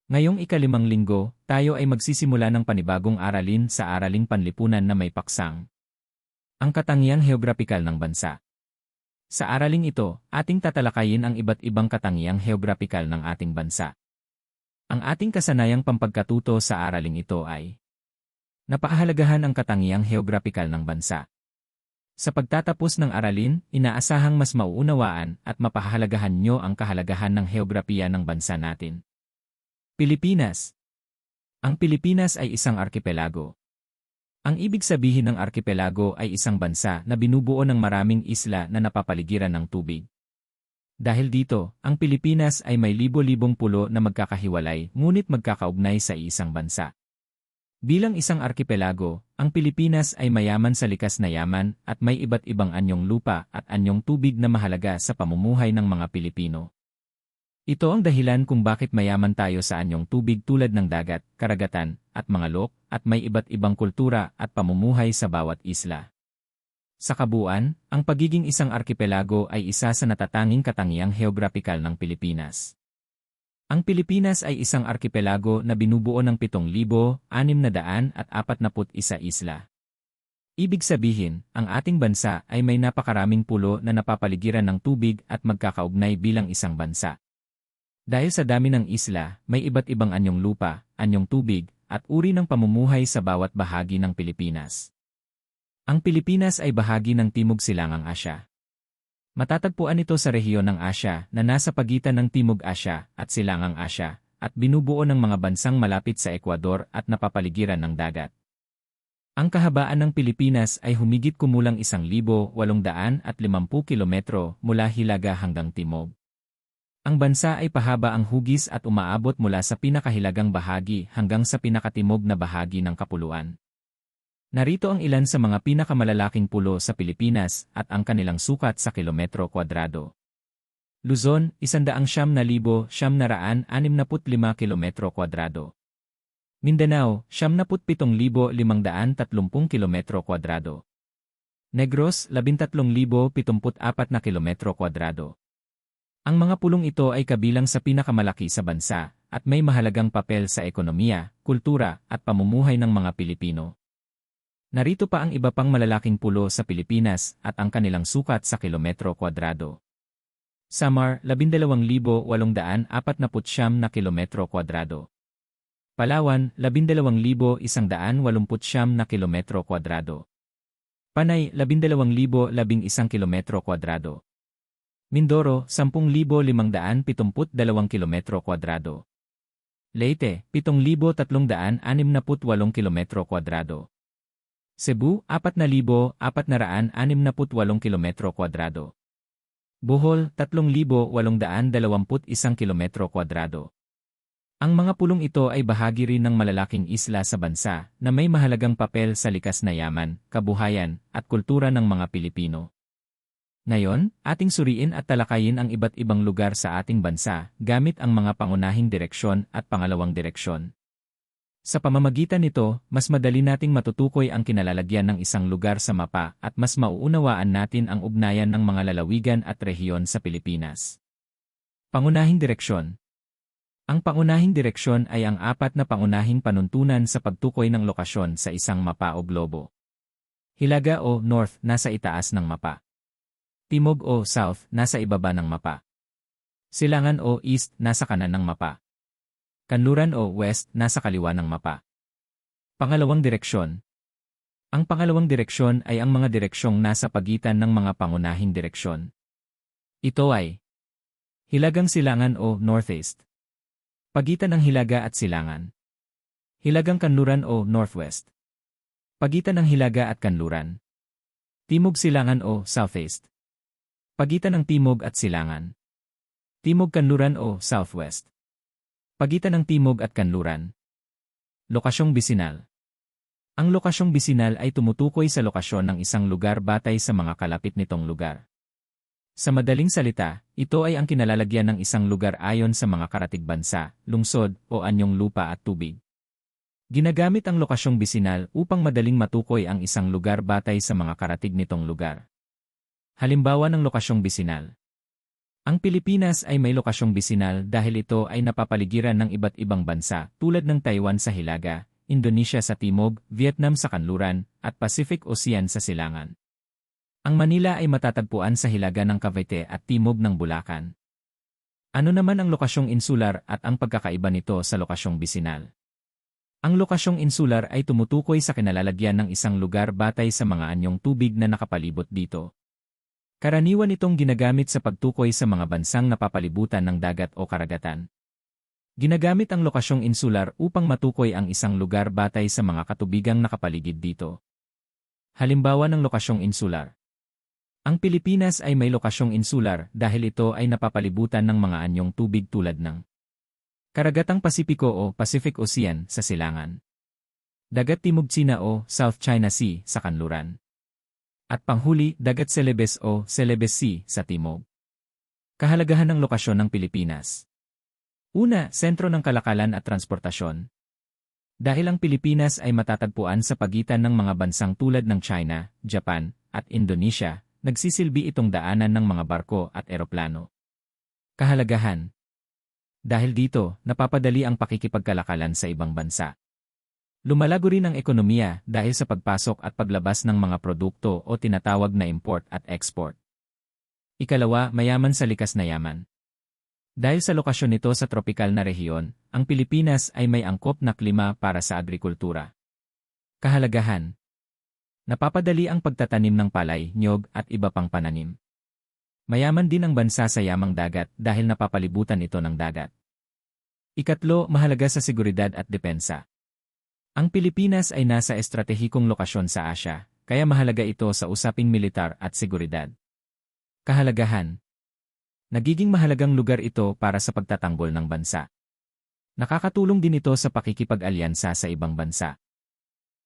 Ngayong ikalimang linggo, tayo ay magsisimula ng panibagong aralin sa araling panlipunan na may paksang ang katangiang heograpikal ng bansa. Sa araling ito, ating tatalakayin ang iba't ibang katangiang heograpikal ng ating bansa. Ang ating kasanayang pampagkatuto sa araling ito ay napahalagahan ang katangiang heograpikal ng bansa. Sa pagtatapos ng aralin, inaasahang mas mauunawaan at mapahalagahan nyo ang kahalagahan ng heograpiya ng bansa natin. Pilipinas. Ang Pilipinas ay isang arkipelago. Ang ibig sabihin ng arkipelago ay isang bansa na binubuo ng maraming isla na napapaligiran ng tubig. Dahil dito, ang Pilipinas ay may libo-libong pulo na magkakahiwalay ngunit magkakaugnay sa isang bansa. Bilang isang arkipelago, ang Pilipinas ay mayaman sa likas na yaman at may iba't ibang anyong lupa at anyong tubig na mahalaga sa pamumuhay ng mga Pilipino. Ito ang dahilan kung bakit mayaman tayo sa anyong tubig tulad ng dagat, karagatan, at mga lok, at may iba't ibang kultura at pamumuhay sa bawat isla. Sa kabuuan, ang pagiging isang arkipelago ay isa sa natatanging katangiang heograpikal ng Pilipinas. Ang Pilipinas ay isang arkipelago na binubuo ng 7,641 isla. Ibig sabihin, ang ating bansa ay may napakaraming pulo na napapaligiran ng tubig at magkakaugnay bilang isang bansa. Dahil sa dami ng isla, may iba't ibang anyong lupa, anyong tubig, at uri ng pamumuhay sa bawat bahagi ng Pilipinas. Ang Pilipinas ay bahagi ng Timog Silangang Asya. Matatagpuan ito sa rehiyon ng Asya na nasa pagitan ng Timog Asya at Silangang Asya, at binubuo ng mga bansang malapit sa Ecuador at napapaligiran ng dagat. Ang kahabaan ng Pilipinas ay humigit kumulang 1,850 kilometro mula hilaga hanggang timog. Ang bansa ay pahaba ang hugis at umaabot mula sa pinakahilagang bahagi hanggang sa pinakatimog na bahagi ng kapuluan. Narito ang ilan sa mga pinakamalalaking pulo sa Pilipinas at ang kanilang sukat sa kilometro kwadrado. Luzon, 109,965 kilometro kwadrado. Mindanao, 97,530 kilometro kwadrado. Negros, 13,074 na kilometro kwadrado. Ang mga pulong ito ay kabilang sa pinakamalaki sa bansa at may mahalagang papel sa ekonomiya, kultura at pamumuhay ng mga Pilipino. Narito pa ang iba pang malalaking pulo sa Pilipinas at ang kanilang sukat sa kilometro kwadrado. Samar, 12,849 na kilometro kwadrado. Palawan, 12,189 na kilometro kwadrado. Panay, 12,011 kilometro kwadrado. Mindoro, 10,572 kilometro kwadrado. Leyte, 7,368 kilometro kwadrado. Cebu, 4,468 kilometro kwadrado. Bohol, 3,821 kilometro kwadrado. Ang mga pulong ito ay bahagi rin ng malalaking isla sa bansa na may mahalagang papel sa likas na yaman, kabuhayan, at kultura ng mga Pilipino. Ngayon, ating suriin at talakayin ang iba't ibang lugar sa ating bansa gamit ang mga pangunahing direksyon at pangalawang direksyon. Sa pamamagitan nito, mas madali nating matutukoy ang kinalalagyan ng isang lugar sa mapa at mas mauunawaan natin ang ugnayan ng mga lalawigan at rehiyon sa Pilipinas. Pangunahing direksyon. Ang pangunahing direksyon ay ang apat na pangunahing panuntunan sa pagtukoy ng lokasyon sa isang mapa o globo. Hilaga o north, nasa itaas ng mapa. Timog o south, nasa ibaba ng mapa. Silangan o east, nasa kanan ng mapa. Kanluran o west, nasa kaliwa ng mapa. Pangalawang direksyon. Ang pangalawang direksyon ay ang mga direksyong nasa pagitan ng mga pangunahing direksyon. Ito ay Hilagang Silangan o northeast. Pagitan ng hilaga at silangan. Hilagang kanluran o northwest. Pagitan ng hilaga at kanluran. Timog Silangan o southeast. Pagitan ng timog at silangan. Timog kanluran o southwest. Pagitan ng timog at kanluran. Lokasyong bisinal. Ang lokasyong bisinal ay tumutukoy sa lokasyon ng isang lugar batay sa mga kalapit nitong lugar. Sa madaling salita, ito ay ang kinalalagyan ng isang lugar ayon sa mga karatig bansa, lungsod, o anyong lupa at tubig. Ginagamit ang lokasyong bisinal upang madaling matukoy ang isang lugar batay sa mga karatig nitong lugar. Halimbawa ng lokasyong bisinal. Ang Pilipinas ay may lokasyong bisinal dahil ito ay napapaligiran ng iba't ibang bansa tulad ng Taiwan sa hilaga, Indonesia sa timog, Vietnam sa kanluran, at Pacific Ocean sa silangan. Ang Manila ay matatagpuan sa hilaga ng Cavite at timog ng Bulacan. Ano naman ang lokasyong insular at ang pagkakaiba nito sa lokasyong bisinal? Ang lokasyong insular ay tumutukoy sa kinalalagyan ng isang lugar batay sa mga anyong tubig na nakapalibot dito. Karaniwan itong ginagamit sa pagtukoy sa mga bansang napapalibutan ng dagat o karagatan. Ginagamit ang lokasyong insular upang matukoy ang isang lugar batay sa mga katubigang nakapaligid dito. Halimbawa ng lokasyong insular. Ang Pilipinas ay may lokasyong insular dahil ito ay napapalibutan ng mga anyong tubig tulad ng Karagatang Pasipiko o Pacific Ocean sa silangan, Dagat Timog China o South China Sea sa kanluran, at panghuli, Dagat Celebes o Celebes Sea sa timog. Kahalagahan ng lokasyon ng Pilipinas. Una, sentro ng kalakalan at transportasyon. Dahil ang Pilipinas ay matatagpuan sa pagitan ng mga bansang tulad ng China, Japan, at Indonesia, nagsisilbi itong daanan ng mga barko at eroplano. Kahalagahan. Dahil dito, napapadali ang pakikipagkalakalan sa ibang bansa. Lumalago rin ang ekonomiya dahil sa pagpasok at paglabas ng mga produkto o tinatawag na import at export. Ikalawa, mayaman sa likas na yaman. Dahil sa lokasyon nito sa tropikal na rehiyon, ang Pilipinas ay may angkop na klima para sa agrikultura. Kahalagahan. Napapadali ang pagtatanim ng palay, nyog at iba pang pananim. Mayaman din ang bansa sa yamang dagat dahil napapalibutan ito ng dagat. Ikatlo, mahalaga sa seguridad at depensa. Ang Pilipinas ay nasa estratehikong lokasyon sa Asya, kaya mahalaga ito sa usaping militar at seguridad. Kahalagahan. Nagiging mahalagang lugar ito para sa pagtatanggol ng bansa. Nakakatulong din ito sa pakikipag-alyansa sa ibang bansa.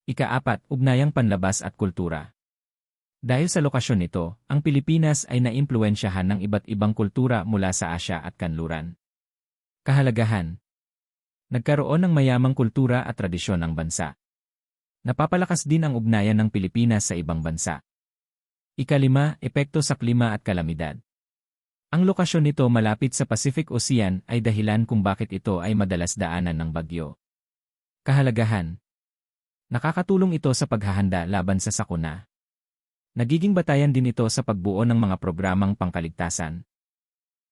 Ika-apat, ugnayang panlabas at kultura. Dahil sa lokasyon nito, ang Pilipinas ay naimpluwensyahan ng iba't ibang kultura mula sa Asya at kanluran. Kahalagahan. Nagkaroon ng mayamang kultura at tradisyon ang bansa. Napapalakas din ang ugnayan ng Pilipinas sa ibang bansa. Ikalima, epekto sa klima at kalamidad. Ang lokasyon nito malapit sa Pacific Ocean ay dahilan kung bakit ito ay madalas daanan ng bagyo. Kahalagahan. Nakakatulong ito sa paghahanda laban sa sakuna. Nagiging batayan din ito sa pagbuo ng mga programang pangkaligtasan.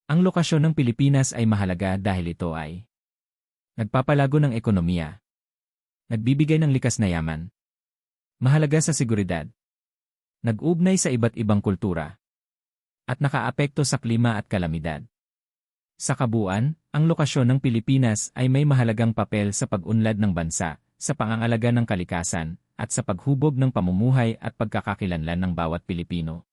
Ang lokasyon ng Pilipinas ay mahalaga dahil ito ay nagpapalago ng ekonomiya, nagbibigay ng likas na yaman, mahalaga sa seguridad, nag-ugnay sa iba't ibang kultura, at nakaapekto sa klima at kalamidad. Sa kabuuan, ang lokasyon ng Pilipinas ay may mahalagang papel sa pag-unlad ng bansa, sa pangangalaga ng kalikasan, at sa paghubog ng pamumuhay at pagkakakilanlan ng bawat Pilipino.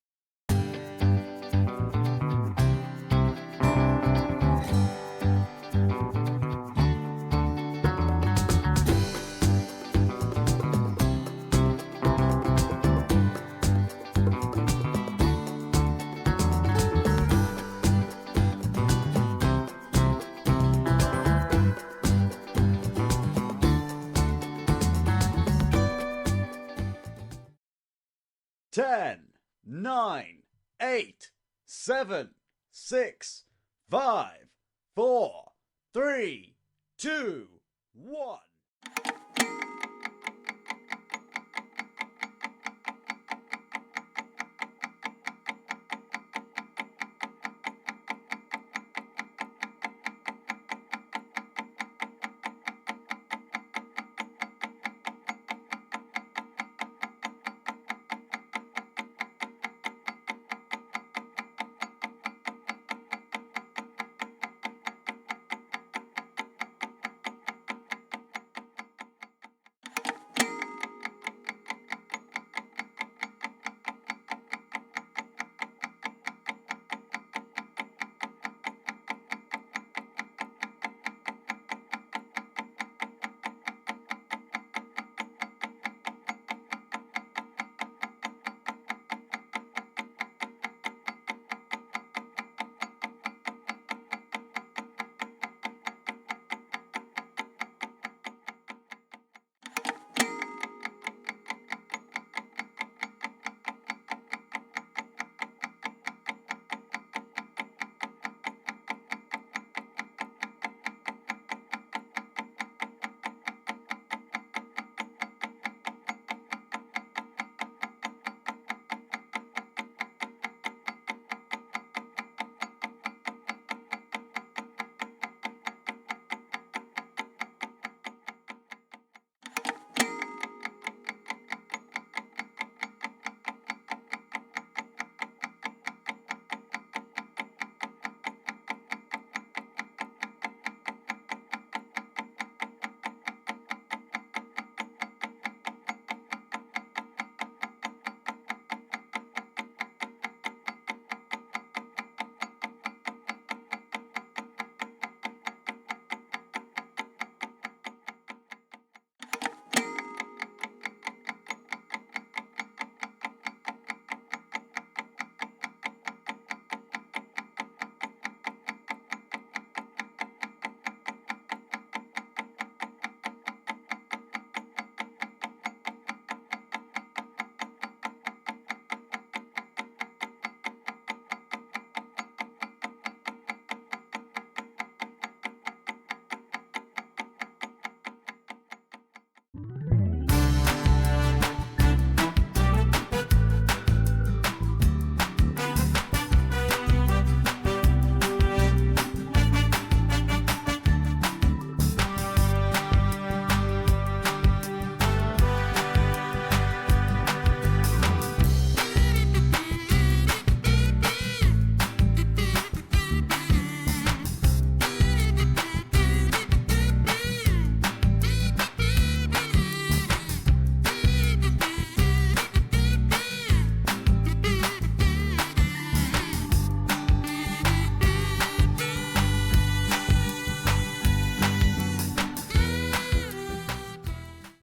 Ten, nine, eight, seven, six, five, four, three, two, one.